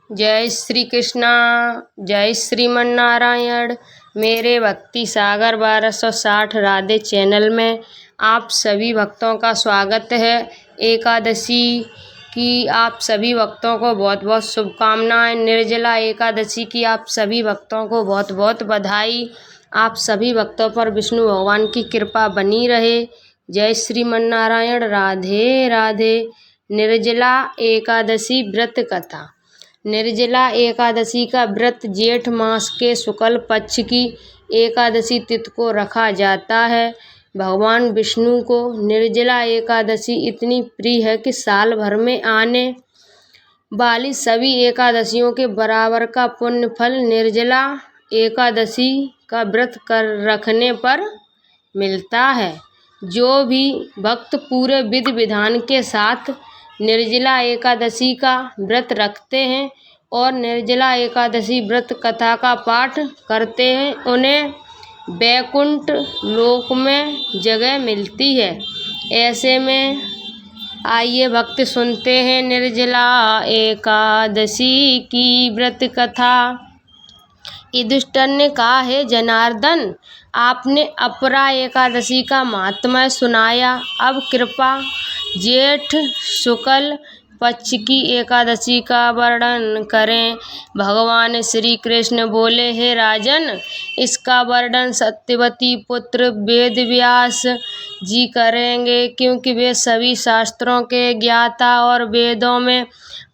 जय श्री कृष्णा। जय श्रीमन नारायण। मेरे भक्ति सागर 1260 राधे चैनल में आप सभी भक्तों का स्वागत है। एकादशी की आप सभी भक्तों को बहुत बहुत शुभकामनाएं। निर्जला एकादशी की आप सभी भक्तों को बहुत बहुत बधाई। आप सभी भक्तों पर विष्णु भगवान की कृपा बनी रहे। जय श्रीमन नारायण। राधे राधे। निर्जला एकादशी व्रत कथा। निर्जला एकादशी का व्रत जेठ मास के शुक्ल पक्ष की एकादशी तिथि को रखा जाता है। भगवान विष्णु को निर्जला एकादशी इतनी प्रिय है कि साल भर में आने वाली सभी एकादशियों के बराबर का पुण्य फल निर्जला एकादशी का व्रत कर रखने पर मिलता है। जो भी भक्त पूरे विधि विधान के साथ निर्जला एकादशी का व्रत रखते हैं और निर्जला एकादशी व्रत कथा का पाठ करते हैं, उन्हें वैकुंठ लोक में जगह मिलती है। ऐसे में आइए भक्त सुनते हैं निर्जला एकादशी की व्रत कथा। युधिष्ठिर ने कहा, है जनार्दन, आपने अपरा एकादशी का महात्म्य सुनाया, अब कृपा जेठ शुक्ल पक्ष की एकादशी का वर्णन करें। भगवान श्री कृष्ण बोले, हे राजन, इसका वर्णन सत्यवती पुत्र वेद व्यास जी करेंगे, क्योंकि वे सभी शास्त्रों के ज्ञाता और वेदों में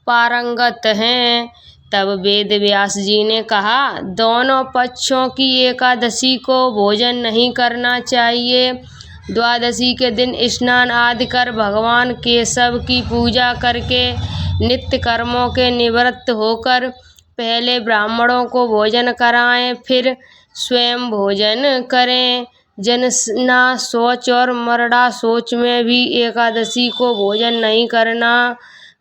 पारंगत हैं। तब वेद व्यास जी ने कहा, दोनों पक्षों की एकादशी को भोजन नहीं करना चाहिए। द्वादशी के दिन स्नान आदि कर भगवान केशव की पूजा करके नित्य कर्मों के निवृत्त होकर पहले ब्राह्मणों को भोजन कराएं, फिर स्वयं भोजन करें। जनना शौच और मरड़ा शौच में भी एकादशी को भोजन नहीं करना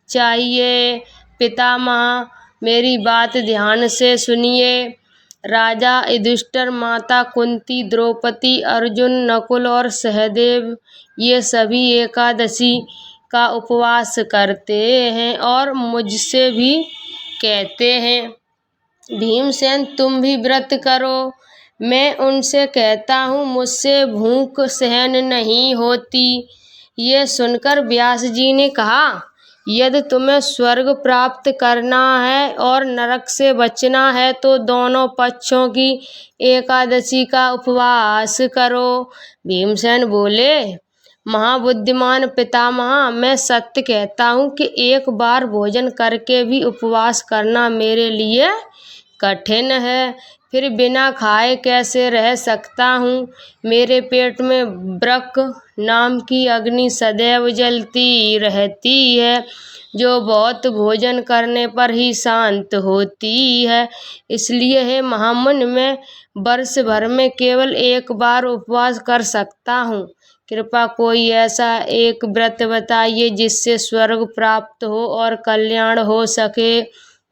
चाहिए। पितामह, मेरी बात ध्यान से सुनिए। राजा युधिष्ठिर, माता कुंती, द्रौपदी, अर्जुन, नकुल और सहदेव ये सभी एकादशी का उपवास करते हैं और मुझसे भी कहते हैं, भीमसेन तुम भी व्रत करो। मैं उनसे कहता हूँ, मुझसे भूख सहन नहीं होती। ये सुनकर व्यास जी ने कहा, यदि तुम्हें स्वर्ग प्राप्त करना है और नरक से बचना है तो दोनों पक्षों की एकादशी का उपवास करो। भीमसेन बोले, महाबुद्धिमान पितामह, मैं सत्य कहता हूँ कि एक बार भोजन करके भी उपवास करना मेरे लिए कठिन है, फिर बिना खाए कैसे रह सकता हूँ। मेरे पेट में वृक नाम की अग्नि सदैव जलती रहती है, जो बहुत भोजन करने पर ही शांत होती है। इसलिए हे महामुनि, मैं वर्ष भर में केवल एक बार उपवास कर सकता हूँ। कृपा कोई ऐसा एक व्रत बताइए जिससे स्वर्ग प्राप्त हो और कल्याण हो सके,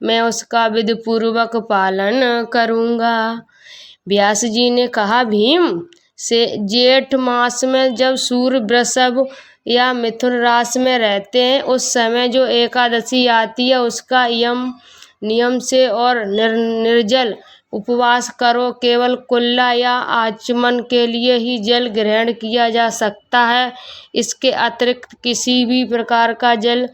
मैं उसका विधि पूर्वक पालन करूँगा। व्यास जी ने कहा, भीम से जेठ मास में जब सूर्य वृषभ या मिथुन राशि में रहते हैं, उस समय जो एकादशी आती है उसका नियम से और निर्जल उपवास करो। केवल कुल्ला या आचमन के लिए ही जल ग्रहण किया जा सकता है। इसके अतिरिक्त किसी भी प्रकार का जल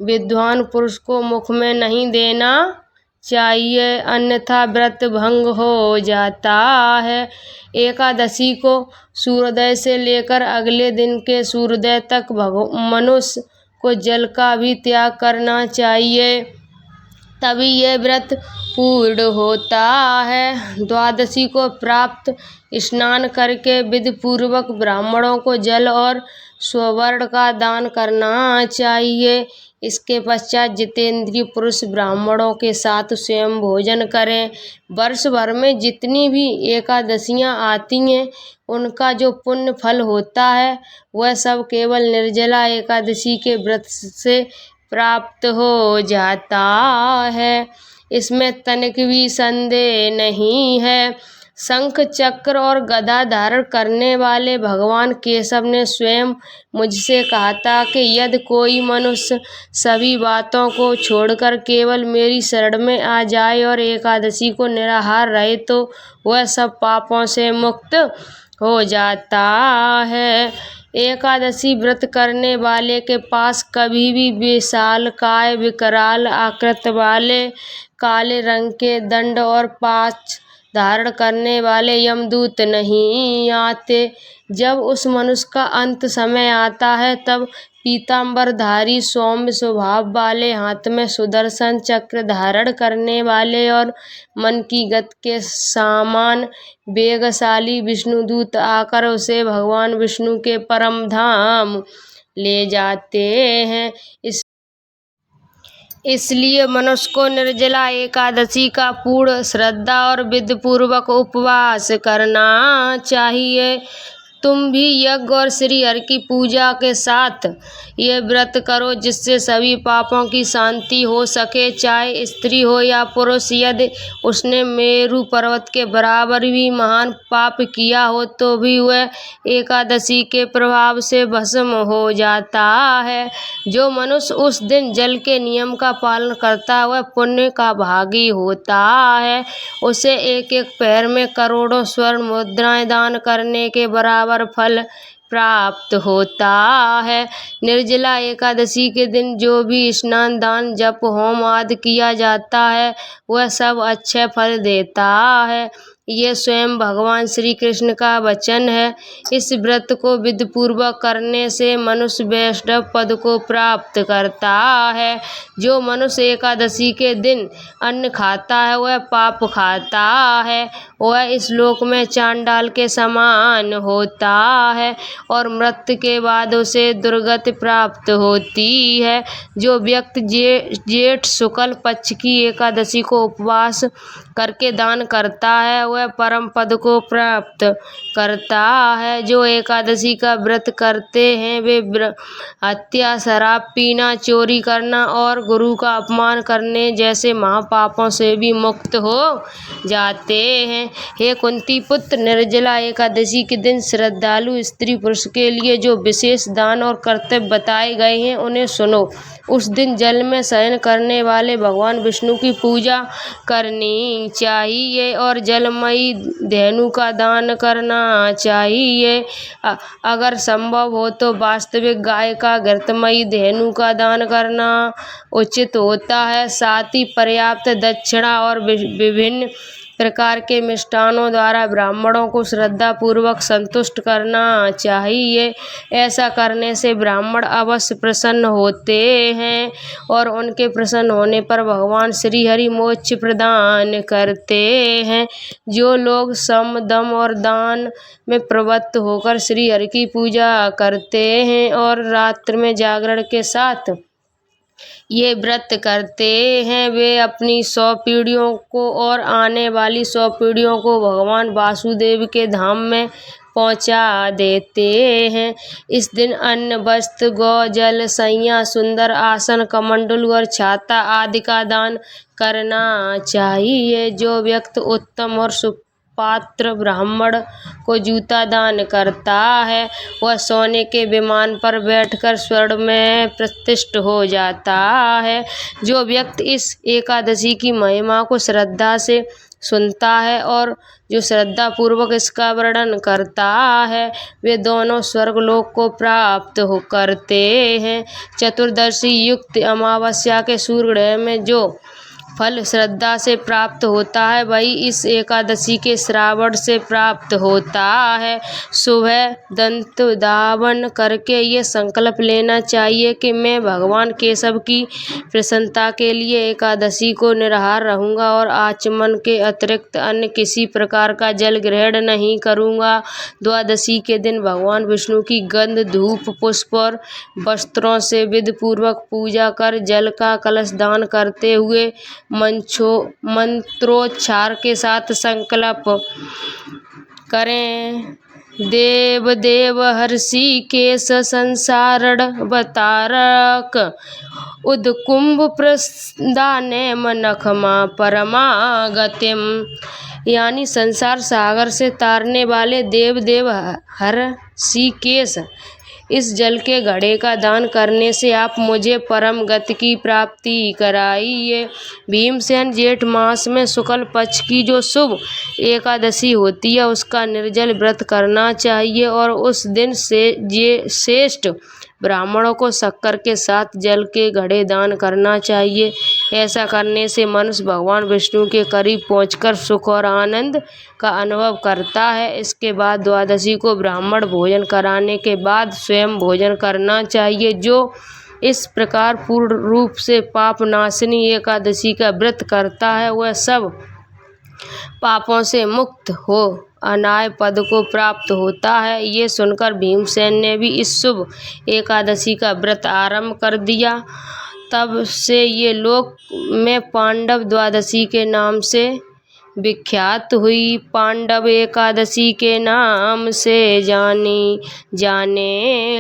विद्वान पुरुष को मुख में नहीं देना चाहिए, अन्यथा व्रत भंग हो जाता है। एकादशी को सूर्योदय से लेकर अगले दिन के सूर्योदय तक मनुष्य को जल का भी त्याग करना चाहिए, तभी यह व्रत पूर्ण होता है। द्वादशी को प्राप्त स्नान करके विधि पूर्वक ब्राह्मणों को जल और स्वर्ण का दान करना चाहिए। इसके पश्चात जितेंद्रिय पुरुष ब्राह्मणों के साथ स्वयं भोजन करें। वर्ष भर में जितनी भी एकादशियां आती हैं, उनका जो पुण्य फल होता है वह सब केवल निर्जला एकादशी के व्रत से प्राप्त हो जाता है। इसमें तनिक भी संदेह नहीं है। शंख चक्र और गदा धारण करने वाले भगवान केशव ने स्वयं मुझसे कहा था कि यदि कोई मनुष्य सभी बातों को छोड़कर केवल मेरी शरण में आ जाए और एकादशी को निराहार रहे तो वह सब पापों से मुक्त हो जाता है। एकादशी व्रत करने वाले के पास कभी भी विशालकाय विकराल आकृति वाले काले रंग के दंड और पाश धारण करने वाले यमदूत नहीं आते। जब उस मनुष्य का अंत समय आता है तब पीतांबरधारी सौम्य स्वभाव वाले, हाथ में सुदर्शन चक्र धारण करने वाले और मन की गति के समान वेगशाली विष्णुदूत आकर उसे भगवान विष्णु के परम धाम ले जाते हैं। इसलिए मनुष्य को निर्जला एकादशी का पूर्ण श्रद्धा और विधि पूर्वक उपवास करना चाहिए। तुम भी यज्ञ और श्री हरि की पूजा के साथ ये व्रत करो जिससे सभी पापों की शांति हो सके। चाहे स्त्री हो या पुरुष, यदि उसने मेरु पर्वत के बराबर भी महान पाप किया हो तो भी वह एकादशी के प्रभाव से भस्म हो जाता है। जो मनुष्य उस दिन जल के नियम का पालन करता है वह पुण्य का भागी होता है। उसे एक एक पैर में करोड़ों स्वर्ण मुद्राएं दान करने के बराबर फल प्राप्त होता है। निर्जला एकादशी के दिन जो भी स्नान, दान, जप, होम आदि किया जाता है वह सब अच्छे फल देता है। ये स्वयं भगवान श्री कृष्ण का वचन है। इस व्रत को विधि पूर्वक करने से मनुष्य वैष्णव पद को प्राप्त करता है। जो मनुष्य एकादशी के दिन अन्न खाता है वह पाप खाता है, वह इस लोक में चांडाल के समान होता है और मृत्यु के बाद उसे दुर्गति प्राप्त होती है। जो व्यक्ति जेठ शुक्ल पक्ष की एकादशी को उपवास करके दान करता है वह परम पद को प्राप्त करता है। जो एकादशी का व्रत करते हैं वे हत्या, शराब पीना, चोरी करना और गुरु का अपमान करने जैसे महापापों से भी मुक्त हो जाते हैं। हे कुंती पुत्र, निर्जला एकादशी के दिन श्रद्धालु स्त्री पुरुष के लिए जो विशेष दान और कर्तव्य बताए गए हैं उन्हें सुनो। उस दिन जल में शयन करने वाले भगवान विष्णु की पूजा करनी चाहिए और जलमयी धेनु का दान करना चाहिए। अगर संभव हो तो वास्तविक गाय का घृतमयी धेनु का दान करना उचित होता है। साथ ही पर्याप्त दक्षिणा और विभिन्न प्रकार के मिष्टानों द्वारा ब्राह्मणों को श्रद्धा पूर्वक संतुष्ट करना चाहिए। ऐसा करने से ब्राह्मण अवश्य प्रसन्न होते हैं और उनके प्रसन्न होने पर भगवान श्री हरि मोक्ष प्रदान करते हैं। जो लोग सम, दम और दान में प्रवृत्त होकर श्री हरि की पूजा करते हैं और रात्रि में जागरण के साथ ये व्रत करते हैं वे अपनी 100 पीढ़ियों को और आने वाली 100 पीढ़ियों को भगवान वासुदेव के धाम में पहुंचा देते हैं। इस दिन अन्न, वस्त्र, गौ, जल, सैया, सुंदर आसन, कमंडलू और छाता आदि का दान करना चाहिए। जो व्यक्ति उत्तम और पात्र ब्राह्मण को जूता दान करता है वह सोने के विमान पर बैठकर स्वर्ण में प्रतिष्ठित हो जाता है। जो व्यक्ति इस एकादशी की महिमा को श्रद्धा से सुनता है और जो श्रद्धा पूर्वक इसका वर्णन करता है वे दोनों स्वर्गलोक को प्राप्त करते हैं। चतुर्दशी युक्त अमावस्या के सूर्योदय में जो फल श्रद्धा से प्राप्त होता है वही इस एकादशी के श्रावण से प्राप्त होता है। सुबह दंत धावन करके ये संकल्प लेना चाहिए कि मैं भगवान केशव की प्रसन्नता के लिए एकादशी को निराहार रहूँगा और आचमन के अतिरिक्त अन्य किसी प्रकार का जल ग्रहण नहीं करूँगा। द्वादशी के दिन भगवान विष्णु की गंध, धूप, पुष्प और वस्त्रों से विधि पूर्वक पूजा कर जल का कलश दान करते हुए मंत्रोच्चार के साथ संकल्प करें। देव देव हर्षिकेश संसारणवतारक उदकुंभ प्रदाने मनखमा परमागतिम। यानी संसार सागर से तारने वाले देव हरषिकेश, इस जल के घड़े का दान करने से आप मुझे परम गति की प्राप्ति कराइए। भीमसेन, जेठ मास में शुक्ल पक्ष की जो शुभ एकादशी होती है उसका निर्जल व्रत करना चाहिए और उस दिन से ये श्रेष्ठ ब्राह्मणों को शक्कर के साथ जल के घड़े दान करना चाहिए। ऐसा करने से मनुष्य भगवान विष्णु के करीब पहुंचकर सुख और आनंद का अनुभव करता है। इसके बाद द्वादशी को ब्राह्मण भोजन कराने के बाद स्वयं भोजन करना चाहिए। जो इस प्रकार पूर्ण रूप से पाप नाशिनी एकादशी का व्रत करता है वह सब पापों से मुक्त हो अनाय पद को प्राप्त होता है। ये सुनकर भीमसेन ने भी इस शुभ एकादशी का व्रत आरंभ कर दिया। तब से ये लोक में पांडव द्वादशी के नाम से विख्यात हुई। पांडव एकादशी के नाम से जाने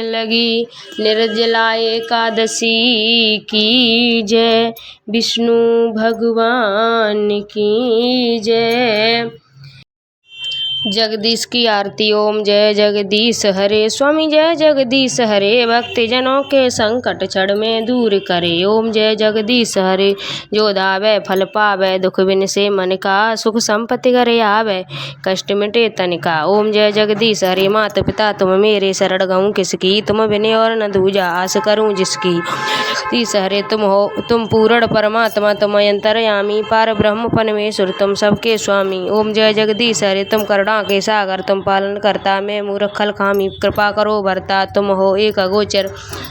लगी। निर्जला एकादशी की जय, विष्णु भगवान की जय। जगदीश की आरती। ओम जय जगदीश हरे, स्वामी जय जगदीश हरे, भक्ति जनों के संकट क्षण में दूर करे। ओम जय जगदीश हरे, जो धावै फल पावै, दुख बिन से मन का, सुख संपत्ति घरे आवै, कष्ट मिटे तन का। ओम जय जगदीश हरे, माता पिता तुम मेरे, शरण गऊँ किसकी, तुम बिने और न दूजा, आस करूँ जिसकी। जगदीश हरे, तुम पूर्ण परमात्मा, तुम अंतर्यामी, पार ब्रह्म परमेश्वर, तुम सबके स्वामी। ओम जय जगदीश हरे, तुम करुणा के सागर, तुम पालन करता, मैं मूर्ख खल खामी, कृपा करो भरता, तुम हो एक अगोचर,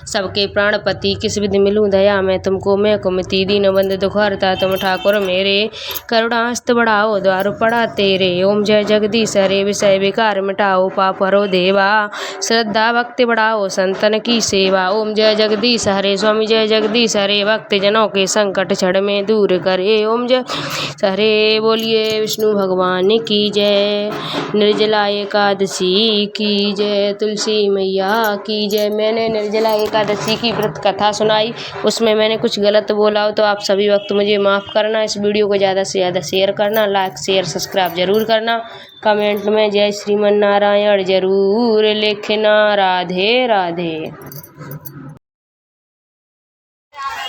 सबके प्राणपति, किस विधि मिलूं दया मैं तुमको, मैं कुमति दीन बंद दुख हरता, तुम ठाकुर मेरे, करुणास्त बढ़ाओ द्वार पड़ा तेरे। ओम जय जगदीश हरे, विषय विकार मिटाओ, पाप हरो देवा, श्रद्धा भक्ति बढ़ाओ, संतन की सेवा। ओम जय जगदीश हरे, स्वामी जय जगदीश हरे, भक्त जनों के संकट क्षण में दूर करे। ओम जय हरे, बोलिए विष्णु भगवान की जय। निर्जला एकादशी की जय, तुलसी मैया की जय। मैंने निर्जला एकादशी की व्रत कथा सुनाई, उसमें मैंने कुछ गलत बोला हो तो आप सभी वक्त मुझे माफ़ करना। इस वीडियो को ज़्यादा से ज़्यादा शेयर करना, लाइक शेयर सब्सक्राइब जरूर करना, कमेंट में जय श्रीमन नारायण जरूर लिखना। राधे राधे।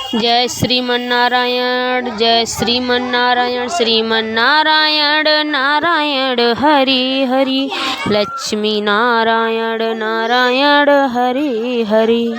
जय श्रीमन नारायण, जय श्रीमन नारायण, श्रीमन नारायण नारायण हरि हरि, लक्ष्मी नारायण नारायण हरि हरि।